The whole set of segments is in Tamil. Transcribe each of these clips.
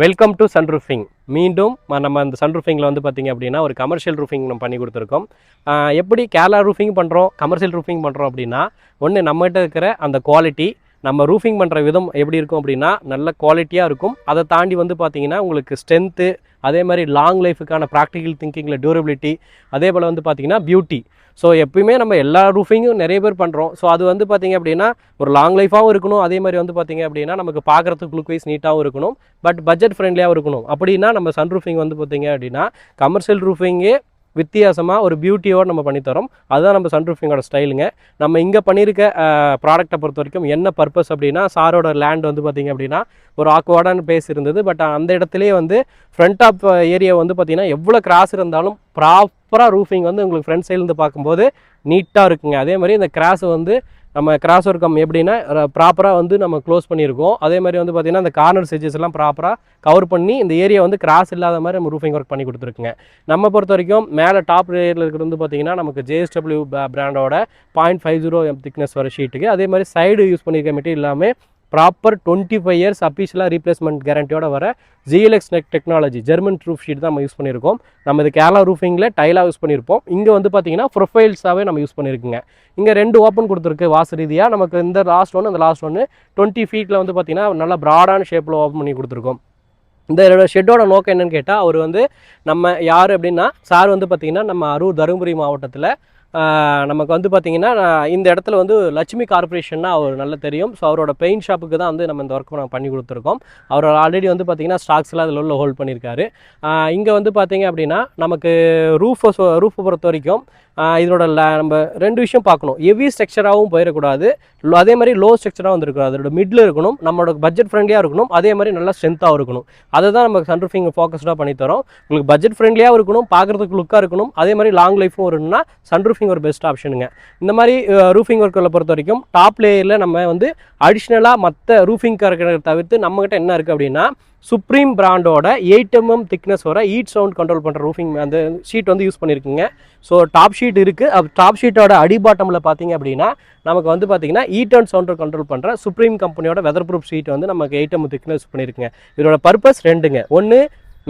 Welcome to சன்ரூஃபிங். மீண்டும் நம்ம அந்த சன்ரூஃபிங்கில் வந்து பார்த்திங்க அப்படின்னா ஒரு கமர்ஷியல் ரூஃபிங் நம்ம பண்ணி கொடுத்துருக்கோம். எப்படி கேரளா ரூஃபிங் பண்ணுறோம், கமர்ஷியல் ரூஃபிங் பண்ணுறோம் அப்படின்னா, ஒன்று நம்மகிட்ட இருக்கிற அந்த குவாலிட்டி, நம்ம ரூஃபிங் பண்ணுற விதம் எப்படி இருக்கும் அப்படின்னா நல்ல குவாலிட்டியாக இருக்கும். அதை தாண்டி வந்து பார்த்திங்கன்னா உங்களுக்கு ஸ்ட்ரென்த்து, அதே மாதிரி லாங் லைஃபுக்கான ப்ராக்டிக்கல் திங்கிங்கில் டியூரபிலிட்டி, அதே போல் வந்து பார்த்திங்கன்னா பியூட்டி. ஸோ எப்பயுமே நம்ம எல்லா ரூஃபிங்கும் நிறைய பேர் பண்ணுறோம். ஸோ அது வந்து பார்த்திங்க அப்படின்னா ஒரு லாங் லைஃபாகவும் இருக்கணும், அதே மாதிரி வந்து பார்த்திங்க அப்படின்னா நமக்கு பார்க்குறதுக்கு லுக் வைஸ் நீட்டாகவும் இருக்கணும், பட் பட்ஜெட் ஃப்ரெண்ட்லியாகவும் இருக்கணும். அப்படின்னா நம்ம சன் ரூஃபிங் வந்து பார்த்திங்க அப்படின்னா கமர்ஷியல் ரூஃபிங்கே வித்தியாசமாக ஒரு பியூட்டியோடு நம்ம பண்ணித்தரோம். அதுதான் நம்ம சன் ரூஃபிங்கோட ஸ்டைலுங்க. நம்ம இங்கே பண்ணியிருக்க ப்ராடக்ட்டை பொறுத்த வரைக்கும் என்ன பர்பஸ் அப்படின்னா, சாரோட லேண்ட் வந்து பார்த்திங்க அப்படின்னா ஒரு ஆக்வர்டான பேஸ் இருந்தது. பட் அந்த இடத்துலேயே வந்து ஃப்ரண்ட் ஆஃப் ஏரியா வந்து பார்த்திங்கன்னா எவ்வளோ கிராஸ் இருந்தாலும் ப்ராப்பராக ரூஃபிங் வந்து உங்களுக்கு ஃப்ரண்ட் சைட்லேருந்து பார்க்கும்போது நீட்டாக இருக்குங்க. அதே மாதிரி இந்த கிராஸ் வந்து நம்ம கிராஸ் ஒர்க்கம் எப்படின்னா ப்ராப்பராக வந்து நம்ம க்ளோஸ் பண்ணியிருக்கோம். அதே மாதிரி வந்து பார்த்திங்கன்னா அந்த கார்னர் எட்ஜஸ் எல்லாம் ப்ராப்பராக கவர் பண்ணி இந்த ஏரியா வந்து கிராஸ் இல்லாத மாதிரி நம்ம ரூஃபிங் ஒர்க் பண்ணி கொடுத்துருக்குங்க. நம்ம பொறுத்த வரைக்கும் மேலே டாப் லேயரில் இருக்கிறது வந்து பார்த்திங்கன்னா நமக்கு JSW பிராண்டோட 0.50 திக்னஸ் வர ஷீட்டுக்கு. அதே மாதிரி சைடு யூஸ் பண்ணியிருக்க மெட்டீரியல் எல்லாமே ப்ராப்பர் 25 இயர்ஸ் அஃபிஷியலாக ரீப்ளேஸ்மெண்ட் கேரண்டியோட வர GLX technology German roof sheet தான் நம்ம யூஸ் பண்ணியிருக்கோம். நம்ம இது கேரளா ரூஃபிங்கில் டைலாக யூஸ் பண்ணியிருப்போம். இங்கே வந்து பார்த்திங்கன்னா ப்ரொஃபைல்ஸாகவே நம்ம யூஸ் பண்ணியிருக்குங்க. இங்கே 2 ஓப்பன் கொடுத்துருக்கு வாசு ரீதியாக. நமக்கு இந்த லாஸ்ட் ஒன்று 20 ஃபீட்டில் வந்து பார்த்திங்கன்னா நல்லா ப்ராடான ஷேப்பில் ஓப்பன் பண்ணி கொடுத்துருக்கோம். இந்த ஷெட்டோட நோக்கம் என்னென்னு கேட்டால், அவர் வந்து நம்ம யார் அப்படின்னா சார் வந்து பார்த்திங்கன்னா நம்ம அரூர் தருமபுரி மாவட்டத்தில் நமக்கு வந்து பார்த்திங்கன்னா இந்த இடத்துல வந்து லட்சுமி கார்பரேஷன்னா அவர் நல்லா தெரியும். ஸோ அவரோட பெயிண்ட் ஷாப்புக்கு தான் வந்து நம்ம இந்த ஒர்க் நம்ம பண்ணி கொடுத்துருக்கோம். அவர் ஆல்ரெடி வந்து பார்த்திங்கன்னா ஸ்டாக்ஸ்லாம் அதில் உள்ள ஹோல்ட் பண்ணியிருக்காரு. இங்கே வந்து பார்த்திங்க அப்படின்னா நமக்கு ரூஃபை பொறுத்த வரைக்கும் இதனோட நம்ம 2 விஷயம் பார்க்கணும். ஹெவி ஸ்ட்ரக்சராகவும் போயிடக்கூடாது, அதே மாதிரி லோ ஸ்ட்ரக்சராகவும் வந்துருக்கூடாது. அதோட மிடில் இருக்கணும், நம்மளோட பட்ஜெட் ஃப்ரெண்ட்லியாக இருக்கணும், அதே மாதிரி நல்லா ஸ்ட்ரென்த்தாக இருக்கணும். அதை தான் நம்ம சன் ரூஃபிங் ஃபோக்கஸ்டாக பண்ணி தரோம். உங்களுக்கு பட்ஜெட் ஃப்ரெண்ட்லியாக இருக்கணும், பார்க்குறதுக்கு லுக்காக இருக்கணும், அதே மாதிரி லாங் லைஃபும் இருக்கணும்னா சன் ரூஃபிங் ஒரு பெஸ்ட் ஆப்ஷனுங்க. இந்த மாதிரி ரூஃபிங் ஒர்க்கில் பொறுத்த வரைக்கும் டாப் லேயரில் நம்ம வந்து அடிஷ்னலாக மற்ற ரூஃபிங் கரெக்டர் தவிர்த்து நம்மகிட்ட என்ன இருக்குது அப்படின்னா சுப்ரீம் பிராண்டோட 8 mm திக்னஸ் வர ஹீட் சவுண்ட் கண்ட்ரோல் பண்ணுற ரூஃபிங் அந்த ஷீட் வந்து யூஸ் பண்ணியிருக்குங்க. ஸோ டாப் ஷீட் இருக்குது. டாப் ஷீட்டோட அடிபாட்டமில் பார்த்தீங்க அப்படின்னா நமக்கு வந்து பார்த்திங்கன்னா ஹீட் அண்ட் சவுண்டை கண்ட்ரோல் பண்ணுற சுப்ரீம் கம்பெனியோட வெதர் ப்ரூஃப் ஷீட் வந்து நமக்கு 8 mm திக்னஸ் பண்ணியிருக்குங்க. இதோட பர்பஸ் 2ங்க. ஒன்று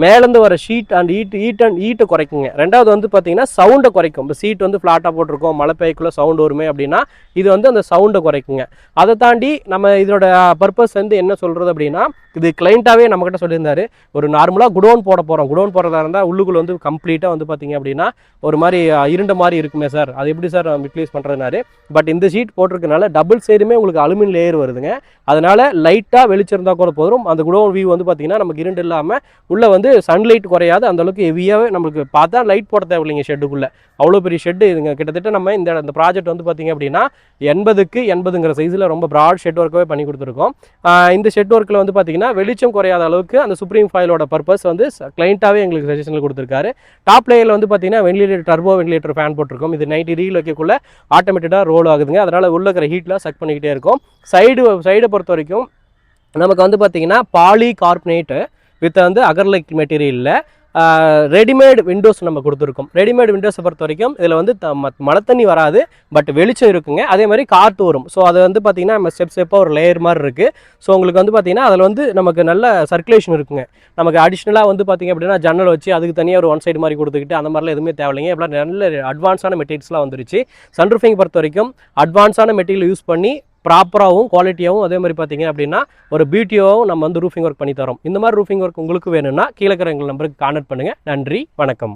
மேலேருந்து வர ஷீட் அண்ட் ஹீட்டை குறைக்குங்க. ரெண்டாவது வந்து பார்த்திங்கன்னா சவுண்டை குறைக்கும். இப்போ சீட் வந்து ஃப்ளாட்டாக போட்டிருக்கோம், மழை பெய்யக்குள்ளே சவுண்டு வருமே அப்படின்னா இது வந்து அந்த சவுண்டை குறைக்குங்க. அதை தாண்டி நம்ம இதோட பர்பஸ் வந்து என்ன சொல்கிறது அப்படின்னா, இது கிளைண்ட்டாகவே நம்மக்கிட்ட சொல்லியிருந்தாரு, ஒரு நார்மலாக குடோன் போடுறதா இருந்தால் உள்ளுக்குள்ள வந்து கம்ப்ளீட்டாக வந்து பார்த்திங்க அப்படின்னா ஒரு மாதிரி இருண்ட மாதிரி இருக்குமே சார், அது எப்படி சார் ரிப்ளேஸ் பண்ணுறதுனாரு. பட் இந்த ஷீட் போட்டிருக்கனால டபுள் சைடுமே உங்களுக்கு அலுமினியம் லேயர் வருதுங்க. அதனால் லைட்டாக வெளிச்சிருந்தால் கூட போதும், அந்த குடோன் வியூ வந்து பார்த்திங்கன்னா நமக்கு இருண்டு இல்லாமல் உள்ளே வந்து சன்லைட் குறையாது, அந்தளவுக்கு ஹெவியாகவே நம்மளுக்கு பார்த்தா லைட் போட தேவையில்லைங்க ஷெட்டுக்குள்ளே. அவ்வளோ பெரிய ஷெட்டு இதுங்க. கிட்டத்தட்ட நம்ம இந்த ப்ராஜெக்ட் வந்து பார்த்திங்க அப்படின்னா 80க்கு 80ங்கிற சைஸில் ரொம்ப ப்ராட் ஷெட் ஒர்க்கவே பண்ணி கொடுத்துருக்கோம். இந்த ஷெட் ஒர்க்கில் வந்து பார்த்திங்கன்னா வெளிச்சம் குறையாத அளவுக்கு அந்த சுப்ரீம் ஃபாயிலோட பர்பஸ் வந்து கிளைண்ட்டாகவே எங்களுக்கு சஜஷனில் கொடுத்துருக்காரு. டாப் லேயரில் வந்து பார்த்திங்கன்னா வென்டிலேட்டர் டர்போ வென்டிலேட்டர் ஃபேன் போட்டிருக்கோம். இது 90 டிகிரி வைக்கக்குள்ள ஆட்டோமேட்டிக்காக ரோல் ஆகுதுங்க. அதனால் உள்ள இருக்கிற ஹீட்லாம் சக் பண்ணிக்கிட்டே இருக்கும். சைடை பொறுத்த வரைக்கும் நமக்கு வந்து பார்த்திங்கன்னா பாலி கார்பனேட்டு வித் வந்து அகர்லைக் மெட்டீரியலில் ரெடிமேட் விண்டோஸ் நம்ம கொடுத்துருக்கோம். ரெடிமேட் விண்டோஸை பொறுத்த வரைக்கும் இதில் வந்து மழை தண்ணி வராது, பட் வெளிச்சம் இருக்குங்க, அதே மாதிரி காற்று வரும். ஸோ அது வந்து பார்த்திங்கன்னா நம்ம ஸ்டெப்பாக ஒரு லேயர் மாதிரி இருக்குது. ஸோ உங்களுக்கு வந்து பார்த்திங்கன்னா அதில் வந்து நமக்கு நல்ல சர்க்குலேஷன் இருக்குங்க. நமக்கு அடிஷ்னலாக வந்து பார்த்திங்க அப்படின்னா ஜன்னல் வச்சு அதுக்கு தனியாக ஒரு ஒன் சைடு மாதிரி கொடுத்துக்கிட்டு அந்த மாதிரிலாம் எதுவுமே தேவையில்லைங்க. இப்போலாம் நல்ல அட்வான்ஸான மெட்டீரியல்ஸ்லாம் வந்துருச்சு. சன் ரூஃபிங் பொறுத்த வரைக்கும் அட்வான்ஸான மெட்டீரியல் யூஸ் பண்ணி ப்ராப்பராகவும் குவாலிட்டியாகவும் அதே மாதிரி பார்த்திங்க அப்படின்னா ஒரு பியூட்டியாகவும் நம்ம வந்து ரூஃபிங் ஒர்க் பண்ணி தரோம். இந்த மாதிரி ரூஃபிங் ஒர்க் உங்களுக்கு வேணும்னா கீழே இருக்கிற எங்கள் நம்பருக்கு கான்டாக்ட் பண்ணுங்கள். நன்றி, வணக்கம்.